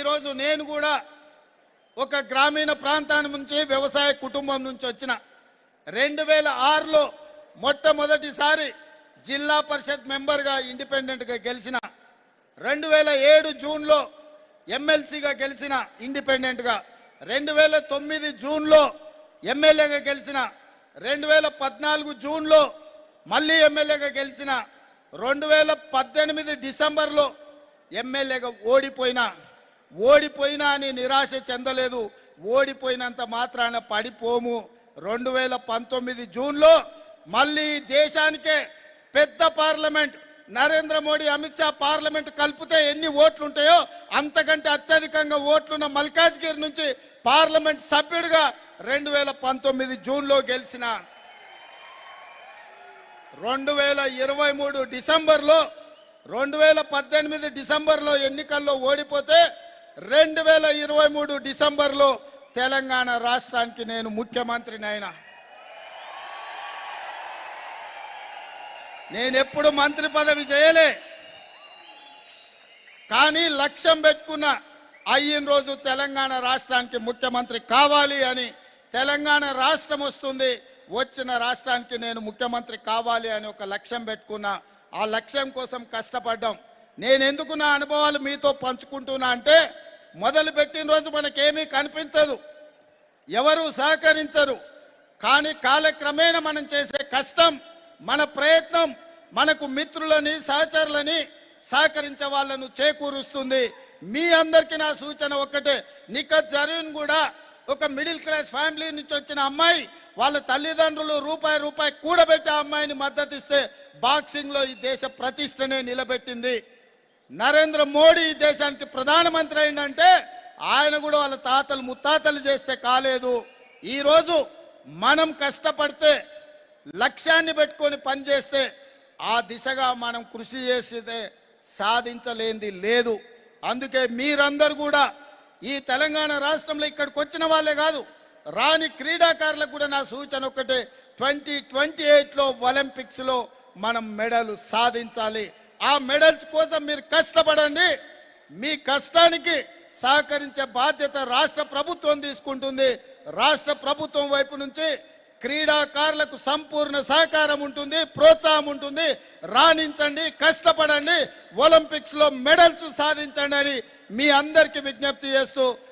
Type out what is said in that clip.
ఈరోజు నేను కూడా ఒక గ్రామీణ ప్రాంతాల నుంచి వ్యవసాయ కుటుంబం నుంచి వచ్చిన 2006లో మొట్టమొదటిసారి జిల్లా పరిషత్ మెంబర్గా ఇండిపెండెంట్గా గెలిచిన 2007 జూన్లో ఎమ్మెల్సీగా గెలిచిన ఇండిపెండెంట్గా 2009 జూన్లో ఎమ్మెల్యేగా గెలిచిన 2014 జూన్లో మళ్ళీ ఎమ్మెల్యేగా గెలిచిన 2018 డిసెంబర్లో ఎమ్మెల్యేగా ఓడిపోయినా అని నిరాశ చెందలేదు. ఓడిపోయినంత మాత్రాన పడిపోము. 2019 జూన్లో మళ్ళీ దేశానికే పెద్ద పార్లమెంట్ నరేంద్ర మోడీ అమిత్ షా పార్లమెంట్ కలిపితే ఎన్ని ఓట్లు ఉంటాయో అంతకంటే అత్యధికంగా ఓట్లున్న మల్కాజ్గిరి నుంచి పార్లమెంట్ సభ్యుడిగా 2019 జూన్లో గెలిచిన 2023 డిసెంబర్లో 2018 డిసెంబర్లో ఎన్నికల్లో ఓడిపోతే 2023 డిసెంబర్లో తెలంగాణ రాష్ట్రానికి నేను ముఖ్యమంత్రిని అయినా. నేను ఎప్పుడు మంత్రి పదవి చేయలే, కానీ లక్ష్యం పెట్టుకున్న అయిన రోజు తెలంగాణ రాష్ట్రానికి ముఖ్యమంత్రి కావాలి అని. తెలంగాణ రాష్ట్రం వస్తుంది, వచ్చిన రాష్ట్రానికి నేను ముఖ్యమంత్రి కావాలి అని ఒక లక్ష్యం పెట్టుకున్నా. ఆ లక్ష్యం కోసం కష్టపడ్డాం. నేను ఎందుకు నా అనుభవాలు మీతో పంచుకుంటున్నా అంటే, మొదలుపెట్టిన రోజు మనకేమీ కనిపించదు, ఎవరు సహకరించరు, కానీ కాలక్రమేణా మనం చేసే కష్టం, మన ప్రయత్నం మనకు మిత్రులని సహచరులని సహకరించే వాళ్ళను చేకూరుస్తుంది. మీ అందరికీ నా సూచన ఒక్కటే, నిఖత్ జరీన్ కూడా ఒక మిడిల్ క్లాస్ ఫ్యామిలీ నుంచి వచ్చిన అమ్మాయి, వాళ్ళ తల్లిదండ్రులు రూపాయి కూడబెట్టి ఆ అమ్మాయిని మద్దతు ఇస్తే బాక్సింగ్లో ఈ దేశ ప్రతిష్టనే నిలబెట్టింది. నరేంద్ర మోడీ ఈ దేశానికి ప్రధానమంత్రి అయిందంటే ఆయన కూడా వాళ్ళ తాతలు ముత్తాతలు చేస్తే కాలేదు. ఈరోజు మనం కష్టపడితే లక్ష్యాన్ని పెట్టుకొని పనిచేస్తే ఆ దిశగా మనం కృషి చేస్తే సాధించలేనిది లేదు. అందుకే మీరందరూ కూడా ఈ తెలంగాణ రాష్ట్రంలో ఇక్కడికి వచ్చిన వాళ్ళే కాదు, రాని క్రీడాకారులకు కూడా నా సూచన ఒకటే, 2028లో ఒలింపిక్స్లో మనం మెడల్ సాధించాలి. ఆ మెడల్స్ కోసం మీరు కష్టపడండి. మీ కష్టానికి సహకరించే బాధ్యత రాష్ట్ర ప్రభుత్వం తీసుకుంటుంది. రాష్ట్ర ప్రభుత్వం వైపు నుంచి క్రీడాకారులకు సంపూర్ణ సహకారం ఉంటుంది, ప్రోత్సాహం ఉంటుంది. రాణించండి, కష్టపడండి, ఒలింపిక్స్లో మెడల్స్ సాధించండి అని మీ అందరికీ విజ్ఞప్తి చేస్తూ